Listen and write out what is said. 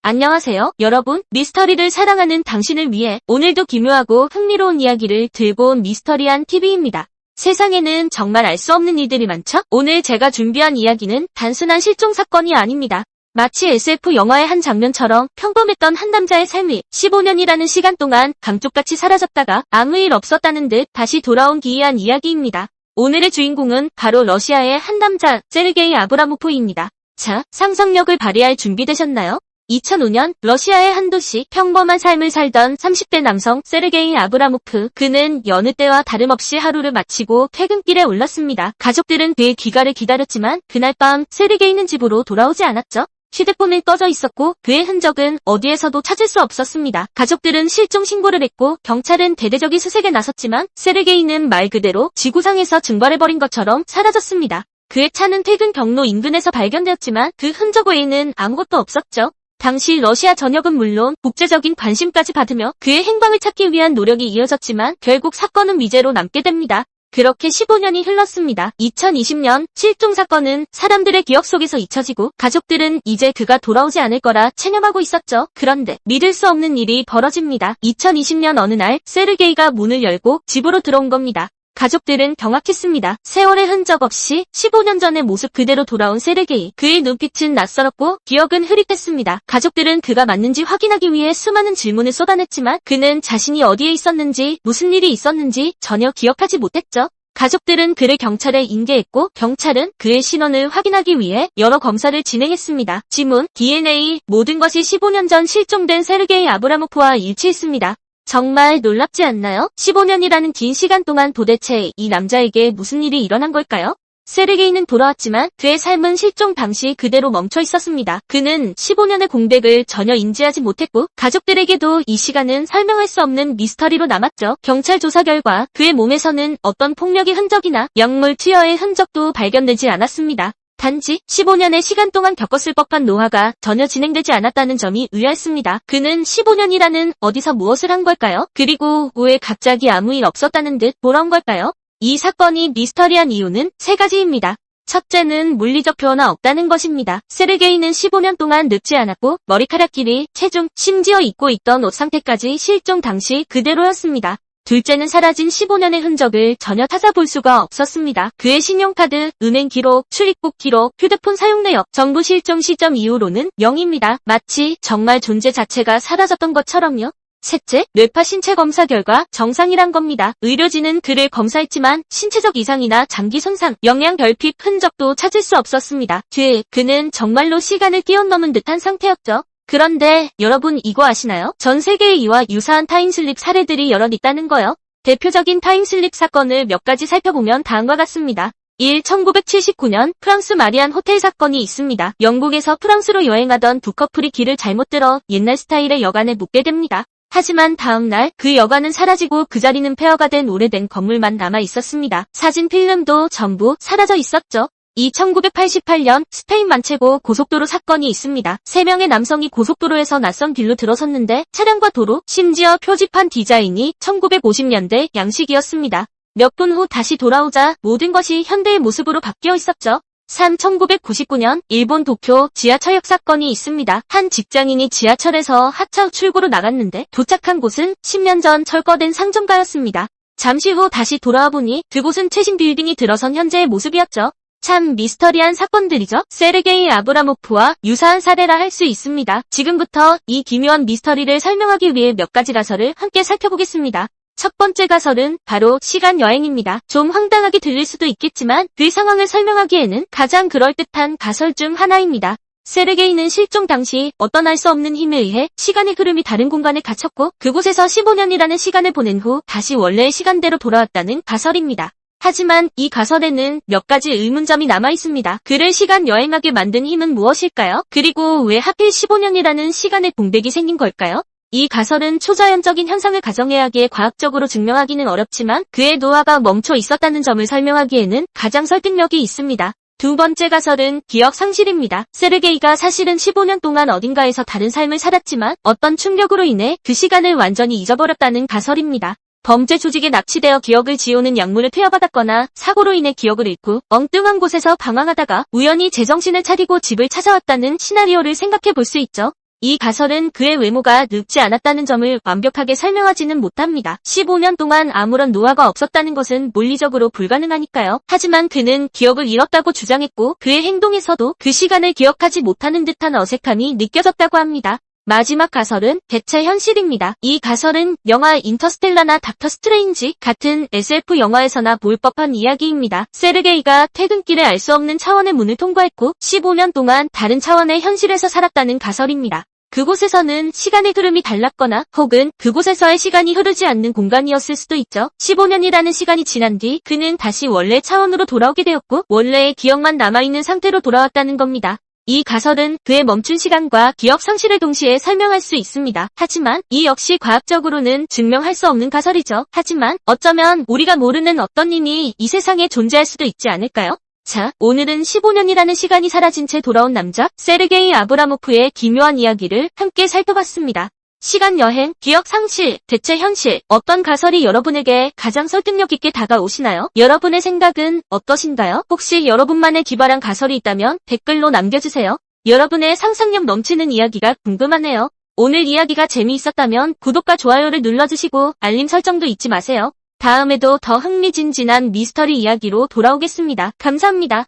안녕하세요, 여러분. 미스터리를 사랑하는 당신을 위해 오늘도 기묘하고 흥미로운 이야기를 들고 온 미스터리한 TV입니다. 세상에는 정말 알 수 없는 일들이 많죠? 오늘 제가 준비한 이야기는 단순한 실종 사건이 아닙니다. 마치 SF 영화의 한 장면처럼 평범했던 한 남자의 삶이 15년이라는 시간 동안 감쪽같이 사라졌다가 아무 일 없었다는 듯 다시 돌아온 기이한 이야기입니다. 오늘의 주인공은 바로 러시아의 한 남자, 세르게이 아브라모프입니다. 자, 상상력을 발휘할 준비되셨나요? 2005년 러시아의 한 도시, 평범한 삶을 살던 30대 남성 세르게이 아브라모프. 그는 여느 때와 다름없이 하루를 마치고 퇴근길에 올랐습니다. 가족들은 그의 귀가를 기다렸지만 그날 밤 세르게이는 집으로 돌아오지 않았죠. 휴대폰은 꺼져 있었고 그의 흔적은 어디에서도 찾을 수 없었습니다. 가족들은 실종 신고를 했고 경찰은 대대적인 수색에 나섰지만 세르게이는 말 그대로 지구상에서 증발해버린 것처럼 사라졌습니다. 그의 차는 퇴근 경로 인근에서 발견되었지만 그 흔적 외에는 아무것도 없었죠. 당시 러시아 전역은 물론 국제적인 관심까지 받으며 그의 행방을 찾기 위한 노력이 이어졌지만 결국 사건은 미제로 남게 됩니다. 그렇게 15년이 흘렀습니다. 2020년 실종 사건은 사람들의 기억 속에서 잊혀지고 가족들은 이제 그가 돌아오지 않을 거라 체념하고 있었죠. 그런데 믿을 수 없는 일이 벌어집니다. 2020년 어느 날 세르게이가 문을 열고 집으로 들어온 겁니다. 가족들은 경악했습니다. 세월의 흔적 없이 15년 전의 모습 그대로 돌아온 세르게이. 그의 눈빛은 낯설었고 기억은 흐릿했습니다. 가족들은 그가 맞는지 확인하기 위해 수많은 질문을 쏟아냈지만 그는 자신이 어디에 있었는지 무슨 일이 있었는지 전혀 기억하지 못했죠. 가족들은 그를 경찰에 인계했고 경찰은 그의 신원을 확인하기 위해 여러 검사를 진행했습니다. 지문, DNA, 모든 것이 15년 전 실종된 세르게이 아브라모프와 일치했습니다. 정말 놀랍지 않나요? 15년이라는 긴 시간 동안 도대체 이 남자에게 무슨 일이 일어난 걸까요? 세르게이는 돌아왔지만 그의 삶은 실종 당시 그대로 멈춰 있었습니다. 그는 15년의 공백을 전혀 인지하지 못했고 가족들에게도 이 시간은 설명할 수 없는 미스터리로 남았죠. 경찰 조사 결과 그의 몸에서는 어떤 폭력의 흔적이나 약물 투여의 흔적도 발견되지 않았습니다. 단지 15년의 시간 동안 겪었을 법한 노화가 전혀 진행되지 않았다는 점이 의아했습니다. 그는 15년이라는 어디서 무엇을 한 걸까요? 그리고 왜 갑자기 아무 일 없었다는 듯 돌아온 걸까요? 이 사건이 미스터리한 이유는 세 가지입니다. 첫째는 물리적 변화 없다는 것입니다. 세르게이는 15년 동안 늙지 않았고 머리카락 길이, 체중, 심지어 입고 있던 옷 상태까지 실종 당시 그대로였습니다. 둘째는 사라진 15년의 흔적을 전혀 찾아볼 수가 없었습니다. 그의 신용카드, 은행 기록, 출입국 기록, 휴대폰 사용 내역, 전부 실종 시점 이후로는 0입니다. 마치 정말 존재 자체가 사라졌던 것처럼요. 셋째, 뇌파 신체 검사 결과 정상이란 겁니다. 의료진은 그를 검사했지만 신체적 이상이나 장기 손상, 영양 결핍 흔적도 찾을 수 없었습니다. 그는 정말로 시간을 뛰어넘은 듯한 상태였죠. 그런데 여러분 이거 아시나요? 전 세계에 이와 유사한 타임슬립 사례들이 여럿 있다는 거요. 대표적인 타임슬립 사건을 몇 가지 살펴보면 다음과 같습니다. 1. 1979년 프랑스 마리안 호텔 사건이 있습니다. 영국에서 프랑스로 여행하던 두 커플이 길을 잘못 들어 옛날 스타일의 여관에 묵게 됩니다. 하지만 다음날 그 여관은 사라지고 그 자리는 폐허가 된 오래된 건물만 남아 있었습니다. 사진 필름도 전부 사라져 있었죠. 이 1988년 스페인 만체고 고속도로 사건이 있습니다. 3명의 남성이 고속도로에서 낯선 길로 들어섰는데 차량과 도로, 심지어 표지판 디자인이 1950년대 양식이었습니다. 몇 분 후 다시 돌아오자 모든 것이 현대의 모습으로 바뀌어 있었죠. 3. 1999년 일본 도쿄 지하철역 사건이 있습니다. 한 직장인이 지하철에서 하차 출구로 나갔는데 도착한 곳은 10년 전 철거된 상점가였습니다. 잠시 후 다시 돌아와 보니 그곳은 최신 빌딩이 들어선 현재의 모습이었죠. 참 미스터리한 사건들이죠. 세르게이 아브라모프와 유사한 사례라 할 수 있습니다. 지금부터 이 기묘한 미스터리를 설명하기 위해 몇 가지 가설을 함께 살펴보겠습니다. 첫 번째 가설은 바로 시간 여행입니다. 좀 황당하게 들릴 수도 있겠지만 그 상황을 설명하기에는 가장 그럴듯한 가설 중 하나입니다. 세르게이는 실종 당시 어떤 알 수 없는 힘에 의해 시간의 흐름이 다른 공간에 갇혔고 그곳에서 15년이라는 시간을 보낸 후 다시 원래의 시간대로 돌아왔다는 가설입니다. 하지만 이 가설에는 몇 가지 의문점이 남아 있습니다. 그를 시간 여행하게 만든 힘은 무엇일까요? 그리고 왜 하필 15년이라는 시간의 공백이 생긴 걸까요? 이 가설은 초자연적인 현상을 가정해야 하기에 과학적으로 증명하기는 어렵지만 그의 노화가 멈춰 있었다는 점을 설명하기에는 가장 설득력이 있습니다. 두 번째 가설은 기억 상실입니다. 세르게이가 사실은 15년 동안 어딘가에서 다른 삶을 살았지만 어떤 충격으로 인해 그 시간을 완전히 잊어버렸다는 가설입니다. 범죄 조직에 납치되어 기억을 지우는 약물을 투여받았거나 사고로 인해 기억을 잃고 엉뚱한 곳에서 방황하다가 우연히 제정신을 차리고 집을 찾아왔다는 시나리오를 생각해 볼 수 있죠. 이 가설은 그의 외모가 늙지 않았다는 점을 완벽하게 설명하지는 못합니다. 15년 동안 아무런 노화가 없었다는 것은 물리적으로 불가능하니까요. 하지만 그는 기억을 잃었다고 주장했고 그의 행동에서도 그 시간을 기억하지 못하는 듯한 어색함이 느껴졌다고 합니다. 마지막 가설은 대체 현실입니다. 이 가설은 영화 인터스텔라나 닥터 스트레인지 같은 SF 영화에서나 볼 법한 이야기입니다. 세르게이가 퇴근길에 알 수 없는 차원의 문을 통과했고 15년 동안 다른 차원의 현실에서 살았다는 가설입니다. 그곳에서는 시간의 흐름이 달랐거나 혹은 그곳에서의 시간이 흐르지 않는 공간이었을 수도 있죠. 15년이라는 시간이 지난 뒤 그는 다시 원래 차원으로 돌아오게 되었고 원래의 기억만 남아있는 상태로 돌아왔다는 겁니다. 이 가설은 그의 멈춘 시간과 기억 상실을 동시에 설명할 수 있습니다. 하지만 이 역시 과학적으로는 증명할 수 없는 가설이죠. 하지만 어쩌면 우리가 모르는 어떤 힘이 이 세상에 존재할 수도 있지 않을까요? 자, 오늘은 15년이라는 시간이 사라진 채 돌아온 남자 세르게이 아브라모프의 기묘한 이야기를 함께 살펴봤습니다. 시간 여행, 기억 상실, 대체 현실, 어떤 가설이 여러분에게 가장 설득력 있게 다가오시나요? 여러분의 생각은 어떠신가요? 혹시 여러분만의 기발한 가설이 있다면 댓글로 남겨주세요. 여러분의 상상력 넘치는 이야기가 궁금하네요. 오늘 이야기가 재미있었다면 구독과 좋아요를 눌러주시고 알림 설정도 잊지 마세요. 다음에도 더 흥미진진한 미스터리 이야기로 돌아오겠습니다. 감사합니다.